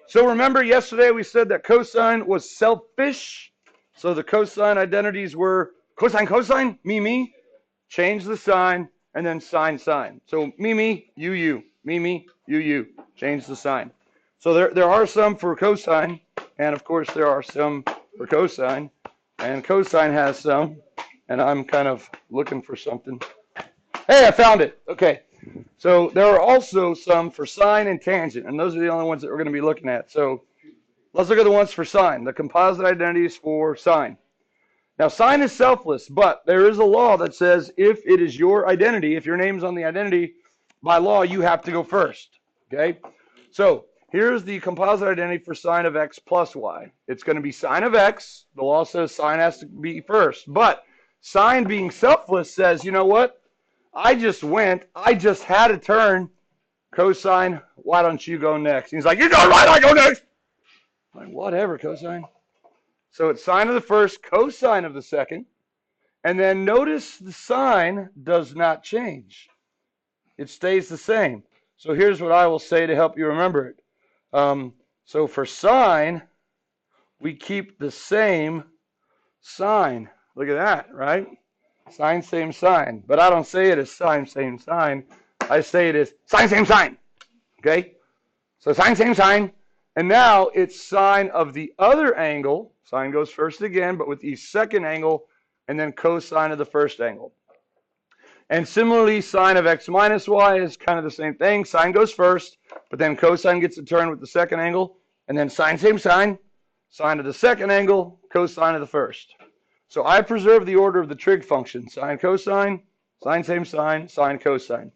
So remember yesterday we said that cosine was selfish. So the cosine identities were cosine, cosine, me. Change the sign, and then sine, sine. So me, you, me, you. Change the sign. So there are some for cosine, and of course there are some for cosine, and cosine has some, and I'm kind of looking for something. Hey, I found it. Okay. So there are also some for sine and tangent, and those are the only ones that we're going to be looking at. So let's look at the ones for sine, the composite identities for sine. Now, sine is selfless, but there is a law that says if it is your identity, if your name's on the identity, by law, you have to go first. Okay? So here's the composite identity for sine of x plus y. It's going to be sine of x. The law says sine has to be first. But sine being selfless says, you know what? I just had a turn. Cosine, why don't you go next? He's like, you're going right, I go next. I'm like, whatever, cosine. So it's sine of the first, cosine of the second. And then notice the sign does not change. It stays the same. So here's what I will say to help you remember it. So for sine, we keep the same sign. Look at that, right? Sine, same sign. But I don't say it as sine, same sign. I say it as sine, same sign. Okay? So sine, same sign. And now it's sine of the other angle. Sine goes first again, but with the second angle, and then cosine of the first angle. And similarly, sine of x minus y is kind of the same thing. Sine goes first, but then cosine gets a turn with the second angle, and then sine, same sign, sine of the second angle, cosine of the first. So I preserve the order of the trig function, sine, cosine, sine, same sign, sine, cosine.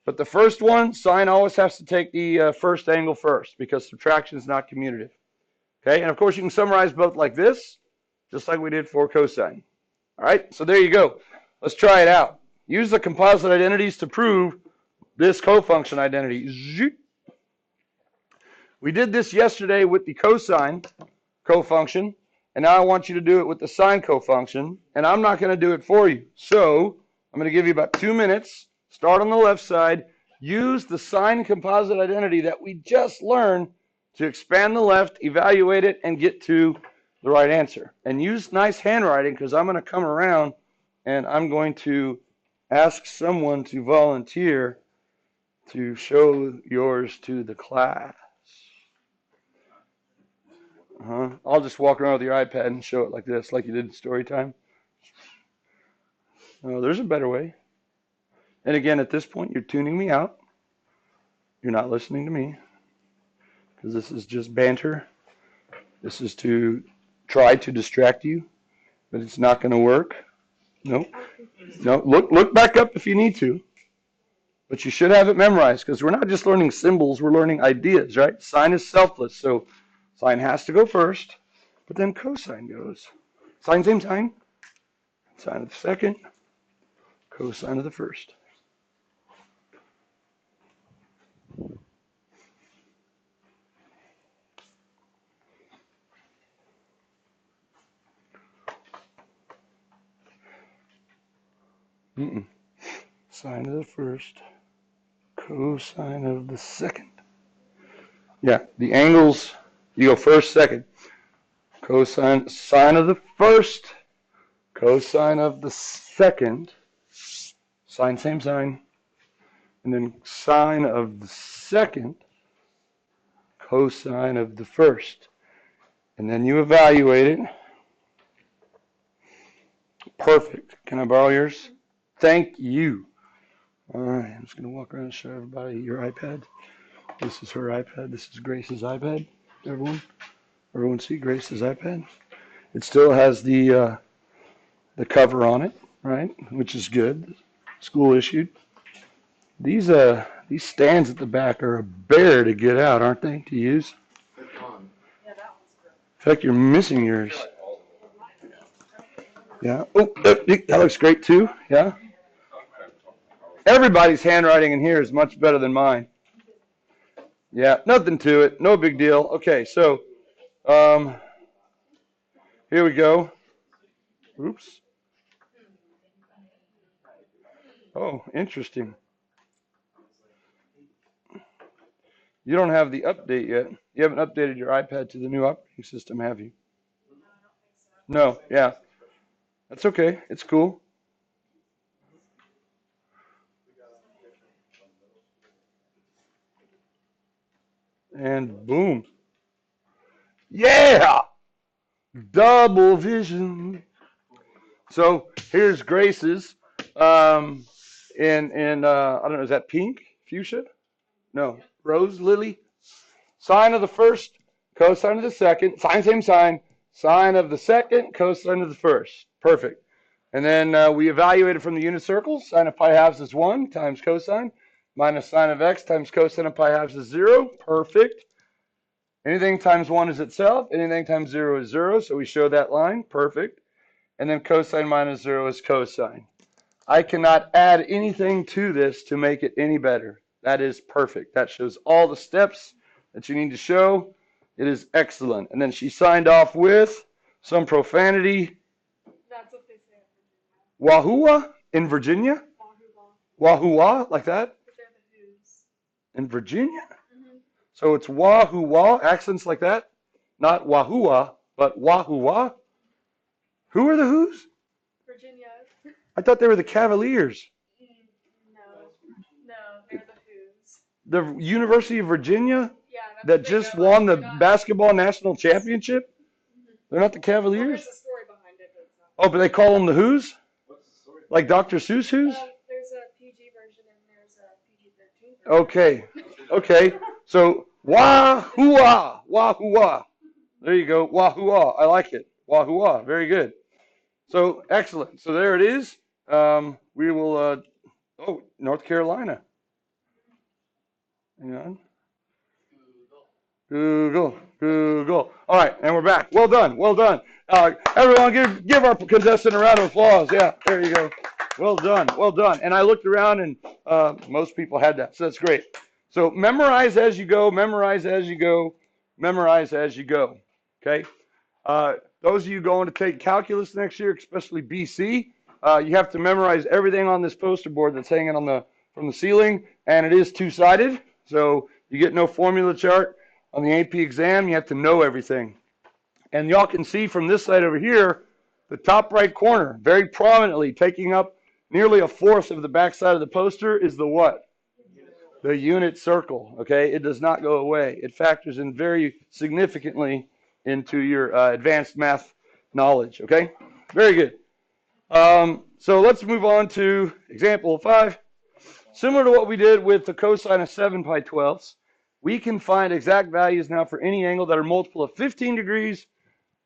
But the first one, sine always has to take the first angle first because subtraction is not commutative. Okay, and of course you can summarize both like this, just like we did for cosine. All right, so there you go. Let's try it out. Use the composite identities to prove this cofunction identity. We did this yesterday with the cosine cofunction, and now I want you to do it with the sine cofunction, and I'm not going to do it for you. So I'm going to give you about 2 minutes. Start on the left side. Use the sine composite identity that we just learned to expand the left, evaluate it, and get to the right answer. And use nice handwriting because I'm going to come around and I'm going to ask someone to volunteer to show yours to the class. I'll just walk around with your iPad and show it like this, like you did in story time. Oh, there's a better way. And again, at this point, you're tuning me out. You're not listening to me because this is just banter. This is to try to distract you, but it's not going to work. No. Look back up if you need to. But you should have it memorized because we're not just learning symbols, we're learning ideas, right? Sine is selfless, so sine has to go first, but then cosine goes. Sine, same sign. Sine of the second, cosine of the first. Sine of the first, cosine of the second. Yeah, the angles, you go first, second. Cosine, sine of the first, cosine of the second, sine, same sign, and then sine of the second, cosine of the first. And then you evaluate it. Perfect. Can I borrow yours? Thank you. All right, I'm just going to walk around and show everybody your iPad. This is her iPad. This is Grace's iPad. Everyone see Grace's iPad? It still has the cover on it, right? Which is good. School issued. These stands at the back are a bear to get out, aren't they? To use. In fact, you're missing yours. Yeah. Oh, that looks great too. Yeah. Everybody's handwriting in here is much better than mine. Yeah, nothing to it. No big deal. Okay, so here we go. Oops. Oh, interesting. You don't have the update yet. You haven't updated your iPad to the new operating system, have you? No, yeah. That's okay. It's cool. And boom. Yeah! Double vision. So here's Grace's. I don't know, is that pink? Fuchsia? No. Rose lily? Sine of the first, cosine of the second, same sign, sine of the second, cosine of the first. Perfect. And then we evaluated from the unit circle. Sine of pi halves is 1 times cosine minus sine of x times cosine of pi halves is 0. Perfect. Anything times 1 is itself. Anything times 0 is 0. So we show that line. Perfect. And then cosine minus 0 is cosine. I cannot add anything to this to make it any better. That is perfect. That shows all the steps that you need to show. It is excellent. And then she signed off with some profanity. That's what they say in Virginia. Wahoo in Virginia? Wahoo like that? But they're the Who's. In Virginia? Mm-hmm. So it's wahoo accents like that? Not wahoo but wahoo. Who are the Who's? Virginia. I thought they were the Cavaliers. No, they're the Who's. The University of Virginia Yeah, that just won the basketball national championship? Mm-hmm. They're not the Well, Cavaliers? there's a story behind it, but it's not. Oh, but they call them the Who's? Like Dr. Seuss Who's? There's a PG version and there's a PG-13 version. Okay. Okay. So wahoo. There you go. Wahoo. I like it. Wahoo. Very good. So excellent. So there it is. We will. North Carolina. Hang on. Google. All right, and we're back. Well done. Everyone, give our contestant a round of applause. Yeah, there you go. Well done. And I looked around, and most people had that, so that's great. So memorize as you go. Okay. Those of you going to take calculus next year, especially BC, you have to memorize everything on this poster board that's hanging from the ceiling, and it is two-sided, so you get no formula chart. On the AP exam, you have to know everything. And y'all can see from this side over here, the top right corner, very prominently, taking up nearly a fourth of the back side of the poster is the what? The unit circle, okay? It does not go away. It factors in very significantly into your advanced math knowledge, okay? Very good. So let's move on to example 5. Similar to what we did with the cosine of 7 pi 12ths, we can find exact values now for any angle that are multiple of 15 degrees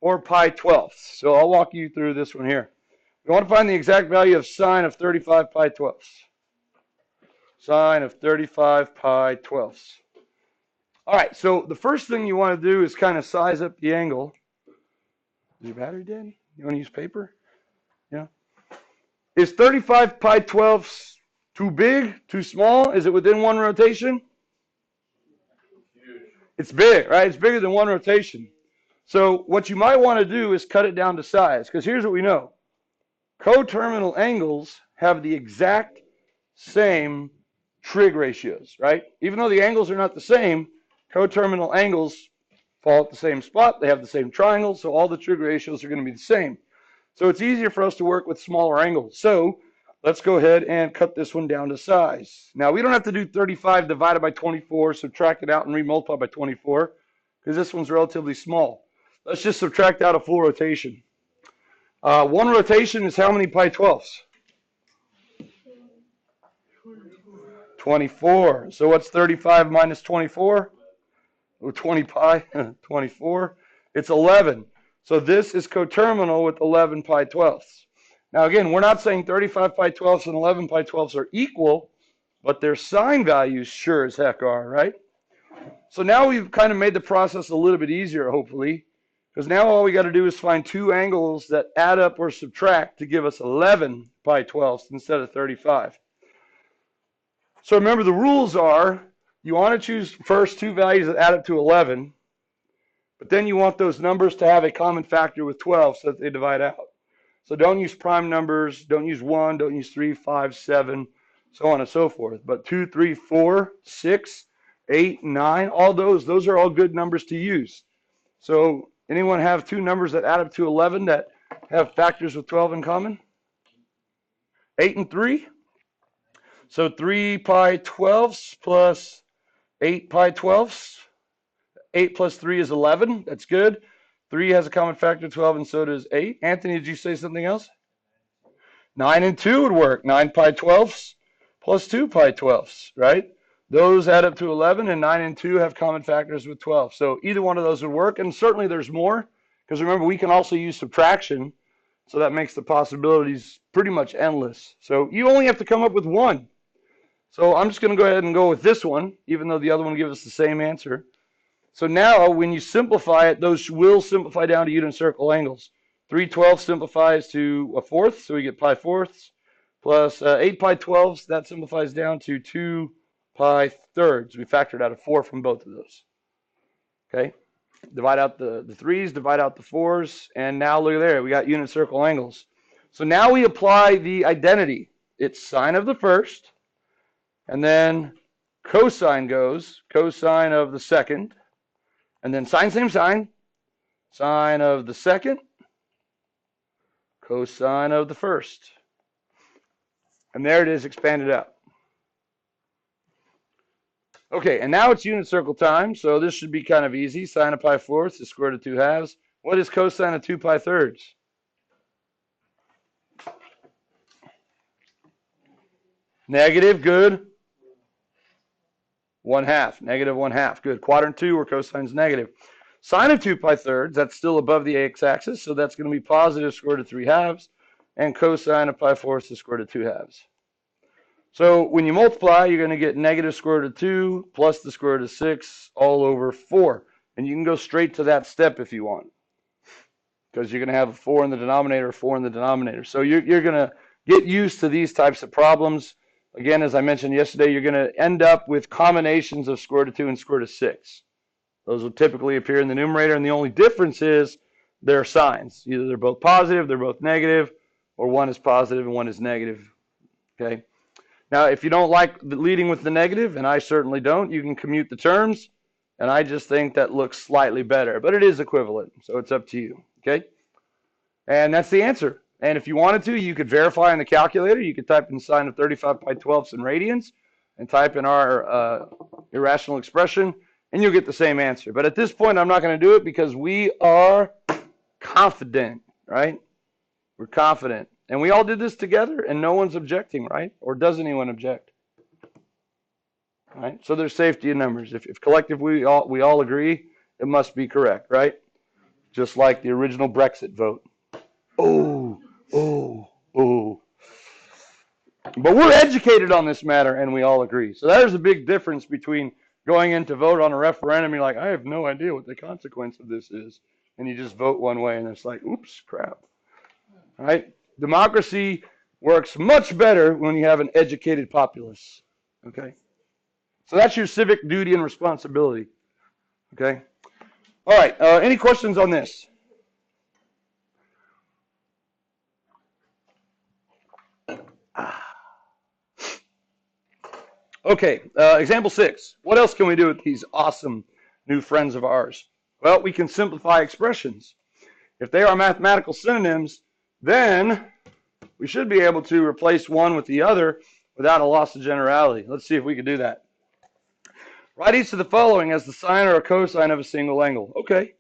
or pi 12ths. So I'll walk you through this one here. We want to find the exact value of sine of 35 pi 12ths. Sine of 35 pi 12ths. All right, so the first thing you want to do is kind of size up the angle. Is your battery dead? You want to use paper? Yeah. Is 35 pi 12ths too big, too small? Is it within one rotation? It's big, right? It's bigger than one rotation. So what you might want to do is cut it down to size, because here's what we know. Coterminal angles have the exact same trig ratios, right? Even though the angles are not the same, coterminal angles fall at the same spot. They have the same triangle, so all the trig ratios are going to be the same. So it's easier for us to work with smaller angles. So let's go ahead and cut this one down to size. Now, we don't have to do 35 divided by 24, subtract it out and remultiply by 24, because this one's relatively small. Let's just subtract out a full rotation. One rotation is how many pi 12ths? 24. So what's 35 minus 24? Oh, 20 pi, 24. It's 11. So this is coterminal with 11 pi 12ths. Now again, we're not saying 35 pi 12ths and 11 pi 12ths are equal, but their sine values sure as heck are, right? So now we've kind of made the process a little bit easier, hopefully, because now all we got to do is find two angles that add up or subtract to give us 11 pi 12ths instead of 35. So remember, the rules are you want to choose first two values that add up to 11, but then you want those numbers to have a common factor with 12 so that they divide out. So don't use prime numbers, don't use 1, don't use 3, 5, 7, so on and so forth. But 2, 3, 4, 6, 8, 9, all those are all good numbers to use. So anyone have two numbers that add up to 11 that have factors with 12 in common? 8 and 3. So 3 pi 12ths plus 8 pi 12ths. 8 plus 3 is 11. That's good. 3 has a common factor of 12, and so does 8. Anthony, did you say something else? 9 and 2 would work. 9 pi 12ths plus 2 pi 12ths, right? Those add up to 11, and 9 and 2 have common factors with 12. So either one of those would work, and certainly there's more, because remember, we can also use subtraction, so that makes the possibilities pretty much endless. So you only have to come up with one. So I'm just going to go ahead and go with this one, even though the other one gives us the same answer. So now when you simplify it, those will simplify down to unit circle angles. 3/12 simplifies to a fourth, so we get pi fourths, plus 8 pi 12ths, that simplifies down to 2 pi thirds. We factored out a 4 from both of those. Okay, divide out the 3's, divide out the 4's, and now look at there, we got unit circle angles. So now we apply the identity. It's sine of the first, and then cosine goes, cosine of the second, and then sine, same sign, sine of the second, cosine of the first. And there it is expanded out. Okay, and now it's unit circle time, so this should be kind of easy. Sine of pi fourths is square root of 2 halves. What is cosine of 2 pi thirds? Negative, good. 1/2, negative 1/2, good. Quadrant 2 where cosine's negative. Sine of 2 pi thirds, that's still above the x-axis, so that's going to be positive square root of 3 halves, and cosine of pi fourths is square root of 2 halves. So when you multiply, you're going to get negative square root of 2 plus the square root of 6 all over 4. And you can go straight to that step if you want, because you're going to have a 4 in the denominator, 4 in the denominator. So you're going to get used to these types of problems. Again, as I mentioned yesterday, you're going to end up with combinations of square root of 2 and square root of 6. Those will typically appear in the numerator, and the only difference is their signs. Either they're both positive, they're both negative, or one is positive and one is negative. Okay. Now, if you don't like leading with the negative, and I certainly don't, you can commute the terms, and I just think that looks slightly better. But it is equivalent, so it's up to you. Okay. And that's the answer. And if you wanted to, you could verify on the calculator. You could type in sine of 35 pi 12ths in radians and type in our irrational expression, and you'll get the same answer. But at this point, I'm not going to do it because we are confident, right? We're confident. And we all did this together, and no one's objecting, right? Or does anyone object? Right? So there's safety in numbers. If collectively we all agree, it must be correct, right? Just like the original Brexit vote. Oh. But we're educated on this matter, and we all agree. So there's a big difference between going in to vote on a referendum. You're like, I have no idea what the consequence of this is. And you just vote one way, and it's like, oops, crap. All right? Democracy works much better when you have an educated populace. Okay? So that's your civic duty and responsibility. Okay? All right. Any questions on this? Okay, example 6. What else can we do with these awesome new friends of ours? Well, we can simplify expressions. If they are mathematical synonyms, then we should be able to replace one with the other without a loss of generality. Let's see if we can do that. Write each of the following as the sine or a cosine of a single angle. Okay,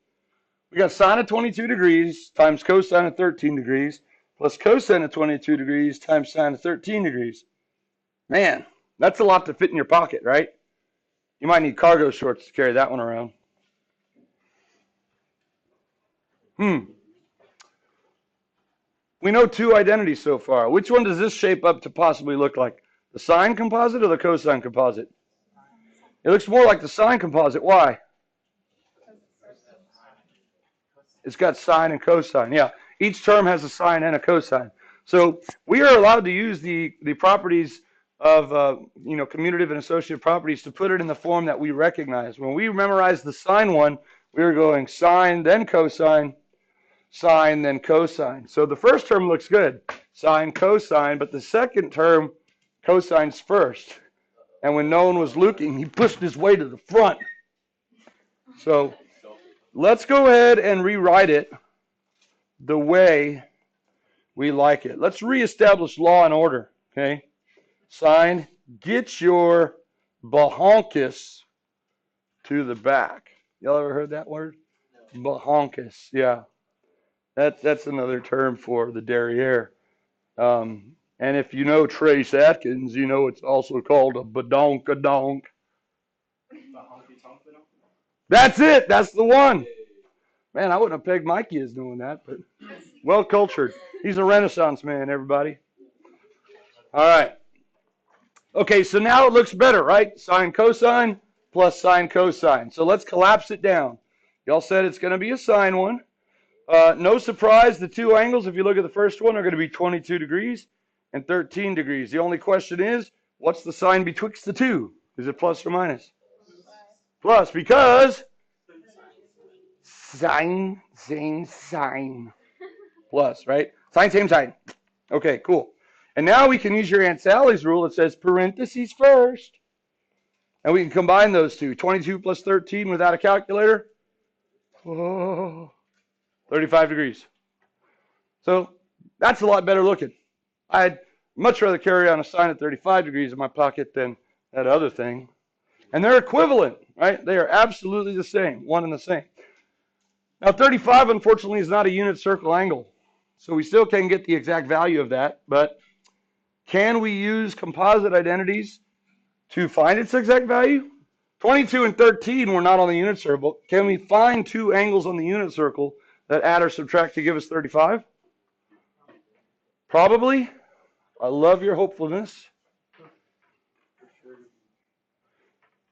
we got sine of 22 degrees times cosine of 13 degrees plus cosine of 22 degrees times sine of 13 degrees. Man, that's a lot to fit in your pocket, right? You might need cargo shorts to carry that one around. We know two identities so far. Which one does this shape up to possibly look like? The sine composite or the cosine composite? It looks more like the sine composite. Why? It's got sine and cosine. Yeah, each term has a sine and a cosine. So we are allowed to use the properties of commutative and associative properties to put it in the form that we recognize. When we memorize the sine one, we are going sine, then cosine, sine, then cosine. So the first term looks good, sine, cosine, but the second term, cosine's first. And when no one was looking, he pushed his way to the front. So let's go ahead and rewrite it the way we like it. Let's reestablish law and order, okay? Sine, get your bahonkus to the back. Y'all ever heard that word? Bahonkus, yeah. That's another term for the derriere. And if you know Trace Atkins, you know it's also called a badonkadonk. That's it. That's the one. Man, I wouldn't have pegged Mikey as doing that, but well cultured. He's a Renaissance man, everybody. All right. Okay, so now it looks better, right? Sine cosine plus sine cosine. So let's collapse it down. Y'all said it's going to be a sine one. No surprise, the two angles, if you look at the first one, are going to be 22 degrees and 13 degrees. The only question is, what's the sign betwixt the two? Is it plus or minus? Plus, because sine, sine. Plus, right? Sine, same sign. Okay, cool. And now we can use your Aunt Sally's rule. It says parentheses first. And we can combine those two. 22 plus 13 without a calculator. Oh, 35 degrees. So that's a lot better looking. I'd much rather carry on a sine at 35 degrees in my pocket than that other thing. And they're equivalent, right? They are absolutely the same, one and the same. Now 35, unfortunately, is not a unit circle angle. So we still can't get the exact value of that. But can we use composite identities to find its exact value? 22 and 13 were not on the unit circle. Can we find two angles on the unit circle that add or subtract to give us 35? Probably. I love your hopefulness.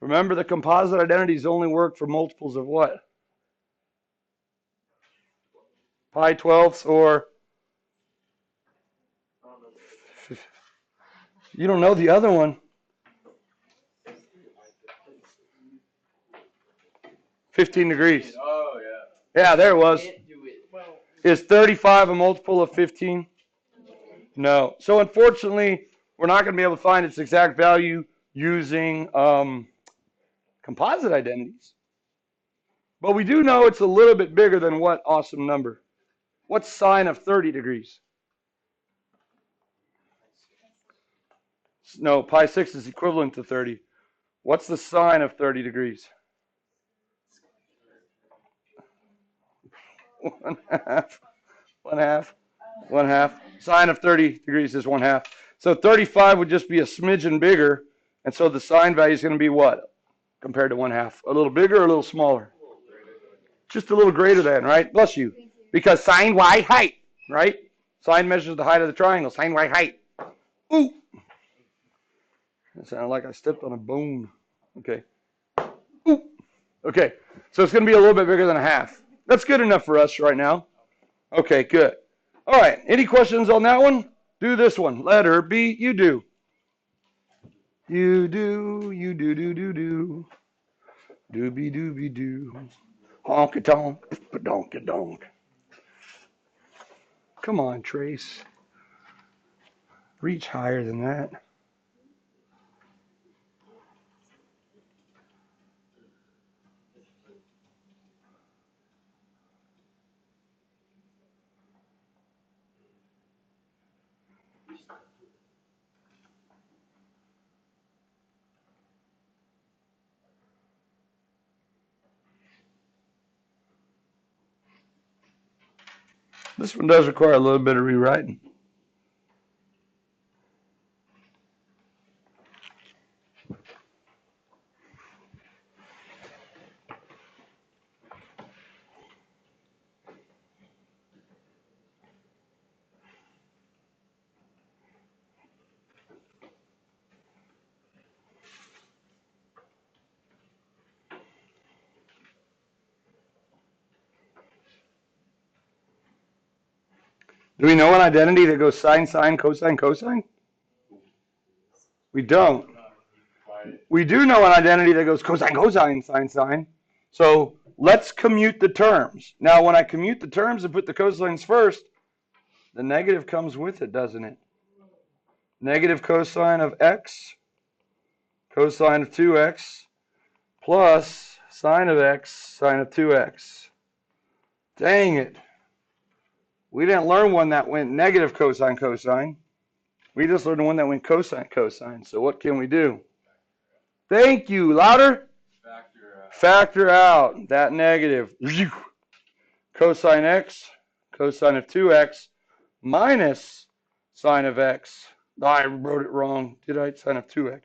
Remember, the composite identities only work for multiples of what? Pi 12ths or... You don't know the other one. 15 degrees. Oh, yeah. Yeah, there it was. Is 35 a multiple of 15? No. So unfortunately, we're not going to be able to find its exact value using composite identities. But we do know it's a little bit bigger than what awesome number? What's sine of 30 degrees? No, pi 6 is equivalent to 30. What's the sine of 30 degrees? 1/2. 1/2. 1/2. Sine of 30 degrees is 1/2. So 35 would just be a smidgen bigger. And so the sine value is going to be what compared to 1/2? A little bigger or a little smaller? Just a little greater than, right? Bless you. Because sine y height, right? Sine measures the height of the triangle. Sine y height. Ooh. That sounded like I stepped on a bone. Okay. Ooh. Okay. So it's going to be a little bit bigger than 1/2. That's good enough for us right now. Okay, good. All right. Any questions on that one? Do this one. Letter B, you do. You do, do. Doobie doobie doo. Honky tonk, donky donk. Come on, Trace. Reach higher than that. This one does require a little bit of rewriting. Do we know an identity that goes sine, sine, cosine, cosine? We don't. We do know an identity that goes cosine, cosine, sine, sine. So let's commute the terms. Now, when I commute the terms and put the cosines first, the negative comes with it, doesn't it? Negative cosine of x, cosine of 2x plus sine of x, sine of 2x. Dang it. We didn't learn one that went negative cosine, cosine. We just learned one that went cosine, cosine. So what can we do? Thank you. Louder. Factor out that negative. Cosine x, cosine of 2x, minus sine of x. I wrote it wrong. Did I? Sine of 2x.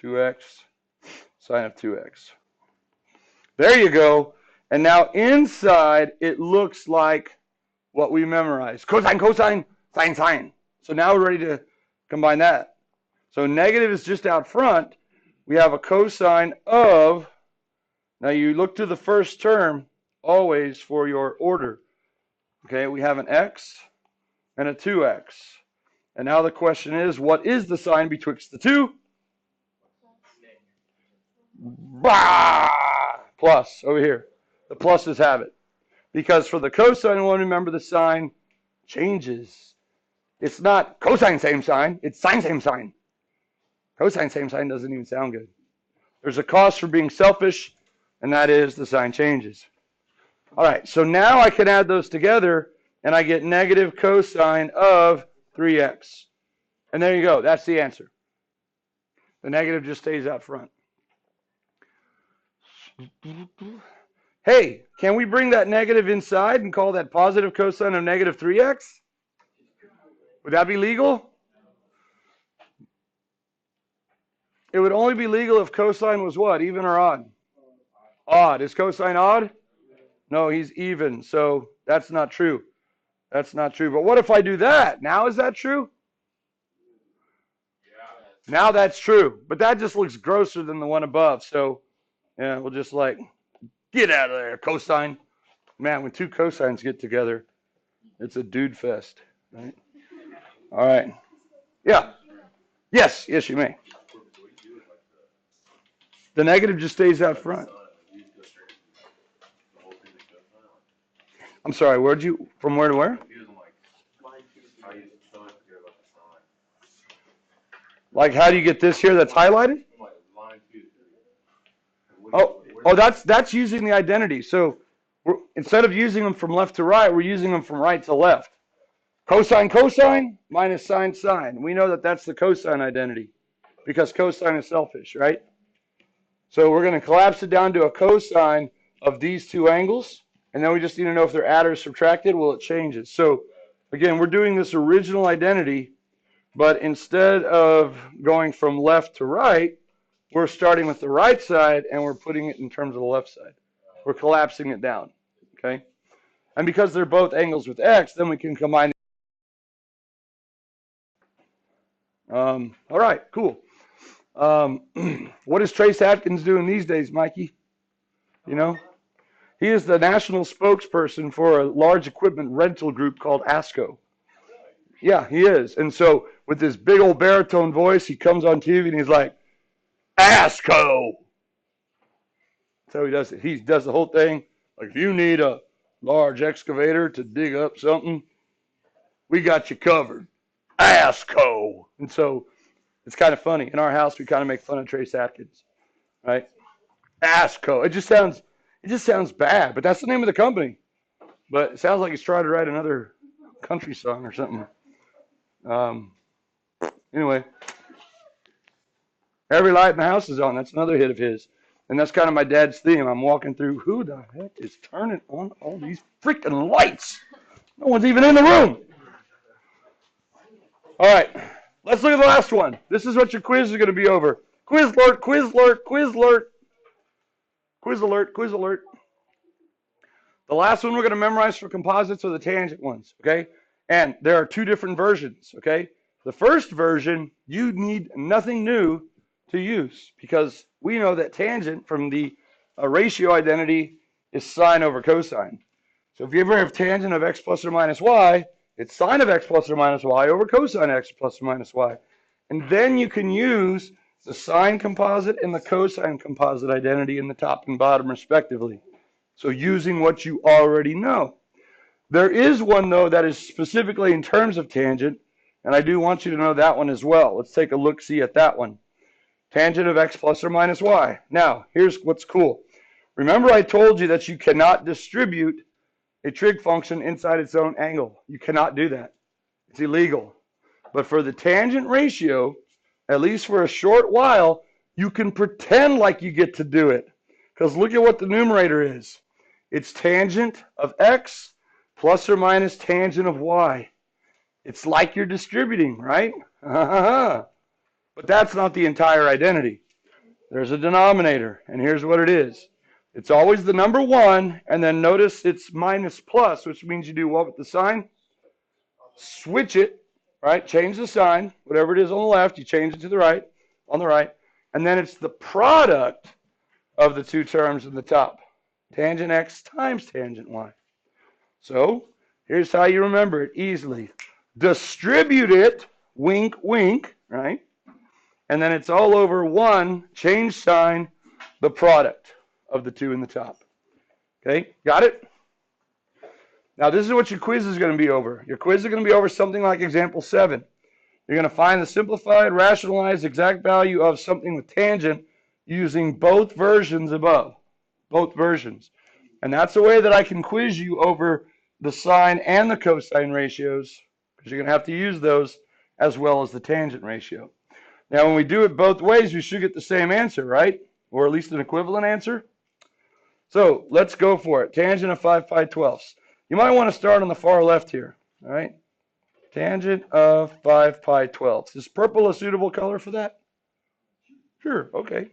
2x, sine of 2x. There you go. And now inside, it looks like what we memorized. Cosine, cosine, sine, sine. So now we're ready to combine that. So negative is just out front. We have a cosine of, now you look to the first term always for your order. Okay, we have an x and a 2x. And now the question is, what is the sign betwixt the two? Bah! Plus, over here. The pluses have it. Because for the cosine one, remember the sign changes. It's not cosine same sign, it's sine same sign. Cosine same sign doesn't even sound good. There's a cost for being selfish, and that is the sign changes. All right, so now I can add those together, and I get negative cosine of 3x. And there you go. That's the answer. The negative just stays out front. Hey, can we bring that negative inside and call that positive cosine of negative 3x? Would that be legal? It would only be legal if cosine was what? Even or odd? Odd. Is cosine odd? No, he's even. So that's not true. That's not true. But what if I do that? Now is that true? Now that's true. But that just looks grosser than the one above. So yeah, we'll just like, get out of there, cosine. Man, when two cosines get together, it's a dude fest, right? All right. Yeah. Yes, yes, you may. The negative just stays out front. I'm sorry, where'd you, from where to where? Like, how do you get this here that's highlighted? Oh, that's using the identity. So instead of using them from left to right, we're using them from right to left. Cosine, cosine, minus sine, sine. We know that that's the cosine identity because cosine is selfish, right? So we're going to collapse it down to a cosine of these two angles, and then we just need to know if they're added or subtracted. Well, it changes. So again, we're doing this original identity, but instead of going from left to right, we're starting with the right side, and we're putting it in terms of the left side. We're collapsing it down, okay? And because they're both angles with x, then we can combine. All right, cool. What is Trace Atkins doing these days, Mikey? You know? He is the national spokesperson for a large equipment rental group called ASCO. Yeah, he is. And so with this big old baritone voice, he comes on TV and he's like, ASCO! That's how he does it. He does the whole thing. Like, if you need a large excavator to dig up something, we got you covered. ASCO! And so it's kind of funny. In our house, we kind of make fun of Trace Atkins, right? ASCO. It just sounds bad, but that's the name of the company. But it sounds like he's trying to write another country song or something. Anyway, every light in the house is on. That's another hit of his. And that's kind of my dad's theme. I'm walking through, who the heck is turning on all these freaking lights? No one's even in the room. All right, let's look at the last one. This is what your quiz is going to be over. Quiz alert, quiz alert, quiz alert. Quiz alert, quiz alert. The last one we're going to memorize for composites are the tangent ones, okay? And there are two different versions, okay? The first version, you need nothing new to use because we know that tangent from the ratio identity is sine over cosine. So if you ever have tangent of x plus or minus y, it's sine of x plus or minus y over cosine x plus or minus y. And then you can use the sine composite and the cosine composite identity in the top and bottom respectively. So using what you already know. There is one, though, that is specifically in terms of tangent, and I do want you to know that one as well. Let's take a look-see at that one. Tangent of x plus or minus y. Now, here's what's cool. Remember I told you that you cannot distribute a trig function inside its own angle. You cannot do that. It's illegal. But for the tangent ratio, at least for a short while, you can pretend like you get to do it. Because look at what the numerator is. It's tangent of x plus or minus tangent of y. It's like you're distributing, right? But that's not the entire identity. There's a denominator, and here's what it is. It's always the number 1, and then notice it's minus plus, which means you do what with the sign? Switch it, right? Change the sign. Whatever it is on the left, you change it to the right, on the right. And then it's the product of the two terms in the top. Tangent x times tangent y. So here's how you remember it easily. Distribute it, wink, wink, right? And then it's all over 1, change sign, the product of the two in the top. Okay, got it? Now this is what your quiz is going to be over. Your quiz is going to be over something like example 7. You're going to find the simplified, rationalized, exact value of something with tangent using both versions above. Both versions. And that's the way that I can quiz you over the sine and the cosine ratios, because you're going to have to use those as well as the tangent ratio. Now, when we do it both ways, we should get the same answer, right? Or at least an equivalent answer. So let's go for it. Tangent of 5 pi 12ths. You might want to start on the far left here, all right? Tangent of 5 pi 12ths. Is purple a suitable color for that? Sure, okay.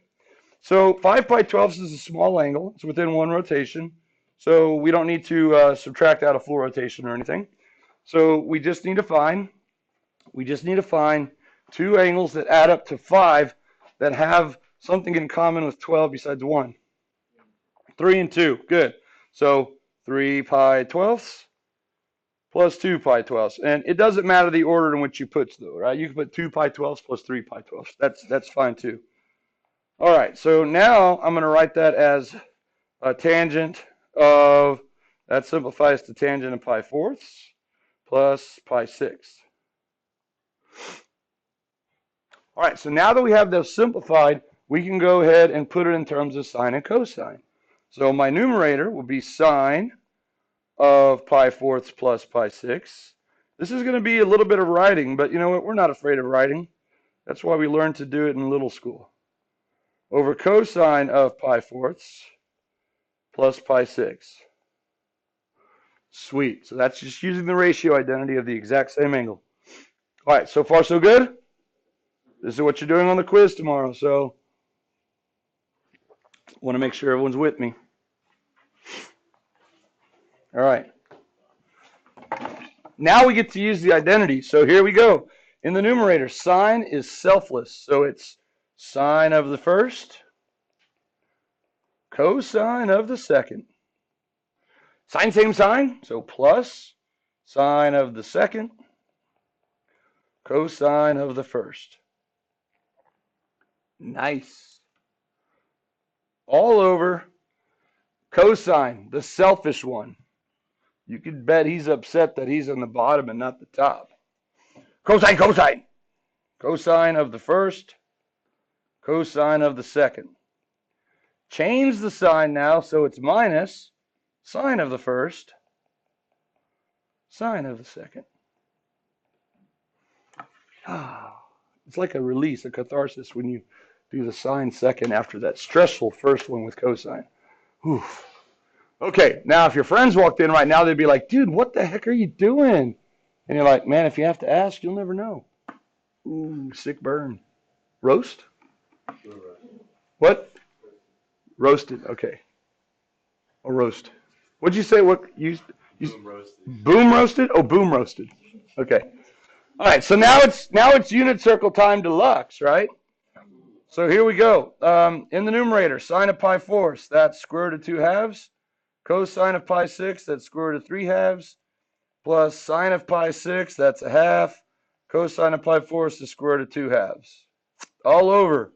So 5 pi 12ths is a small angle. It's within one rotation. So we don't need to subtract out a full rotation or anything. So we just need to find two angles that add up to 5 that have something in common with 12 besides 1. 3 and 2, good. So 3 pi 12ths plus 2 pi 12ths. And it doesn't matter the order in which you put though, right? You can put 2 pi 12ths plus 3 pi 12ths. That's fine too. All right, so now I'm going to write that as a tangent of, that simplifies to tangent of pi 4ths plus pi 6. All right, so now that we have those simplified, we can go ahead and put it in terms of sine and cosine. So my numerator will be sine of pi 4ths plus pi 6. This is going to be a little bit of writing, but you know what? We're not afraid of writing. That's why we learned to do it in little school. Over cosine of pi 4ths plus pi 6. Sweet. So that's just using the ratio identity of the exact same angle. All right, so far so good? This is what you're doing on the quiz tomorrow, so I want to make sure everyone's with me. All right. Now we get to use the identity. So here we go. In the numerator, sine is selfless. So it's sine of the first, cosine of the second. Sine, same sign. So plus sine of the second, cosine of the first. Nice. All over cosine, the selfish one. You could bet he's upset that he's on the bottom and not the top. Cosine, cosine. Cosine of the first, cosine of the second. Change the sign now so it's minus sine of the first, sine of the second. It's like a release, a catharsis when you do the sine second after that stressful first one with cosine. Whew. Okay, now if your friends walked in right now, they'd be like, dude, what the heck are you doing? And you're like, man, if you have to ask, you'll never know. Ooh, sick burn. Roast? What? Roasted, okay. Or roast. What'd you say? What you boom roasted. Boom roasted? Oh, boom roasted. Okay. All right, so now it's unit circle time deluxe, right? So here we go. In the numerator, sine of pi 4ths, that's square root of 2 halves. Cosine of pi 6, that's square root of 3 halves. Plus sine of pi 6, that's a half. Cosine of pi 4ths is square root of 2 halves. All over.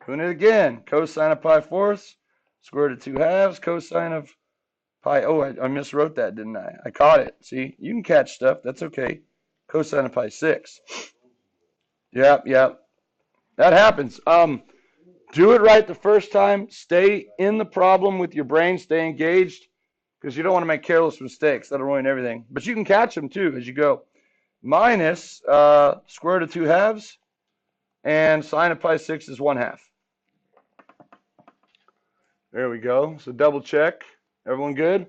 Doing it again. Cosine of pi 4ths, square root of 2 halves. Cosine of pi, oh, I miswrote that, didn't I? I caught it. See, you can catch stuff. That's okay. Cosine of pi 6. Yep. That happens. Do it right the first time. Stay in the problem with your brain. Stay engaged because you don't want to make careless mistakes. That'll ruin everything. But you can catch them too as you go. Minus square root of 2 halves, and sine of pi 6 is 1/2. There we go. So double check. Everyone good?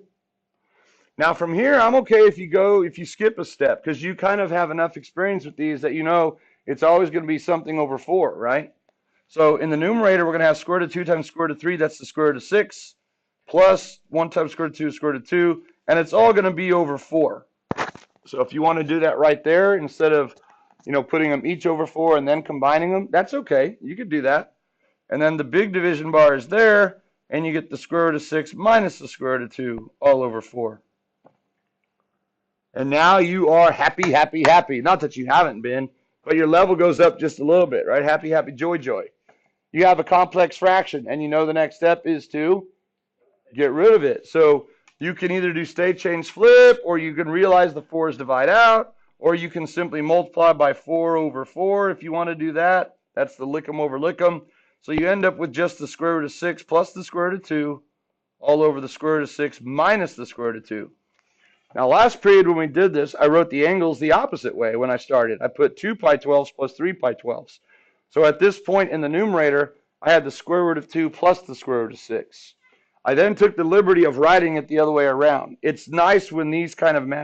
Now from here, I'm okay if you skip a step because you kind of have enough experience with these that you know it's always going to be something over 4, right? So in the numerator, we're going to have square root of 2 times square root of 3. That's the square root of 6 plus 1 times square root of 2 is square root of 2. And it's all going to be over 4. So if you want to do that right there instead of putting them each over 4 and then combining them, that's okay. You could do that. And then the big division bar is there, and you get the square root of 6 minus the square root of 2 all over 4. And now you are happy, happy, happy. Not that you haven't been, but your level goes up just a little bit, right? Happy, happy, joy, joy. You have a complex fraction, and you know the next step is to get rid of it. So you can either do state change flip, or you can realize the 4's divide out, or you can simply multiply by 4 over 4 if you want to do that. That's the lick 'em over lick 'em. So you end up with just the square root of 6 plus the square root of 2 all over the square root of 6 minus the square root of 2. Now, last period when we did this, I wrote the angles the opposite way when I started. I put 2 pi 12s plus 3 pi 12s. So at this point in the numerator, I had the square root of 2 plus the square root of 6. I then took the liberty of writing it the other way around. It's nice when these kind of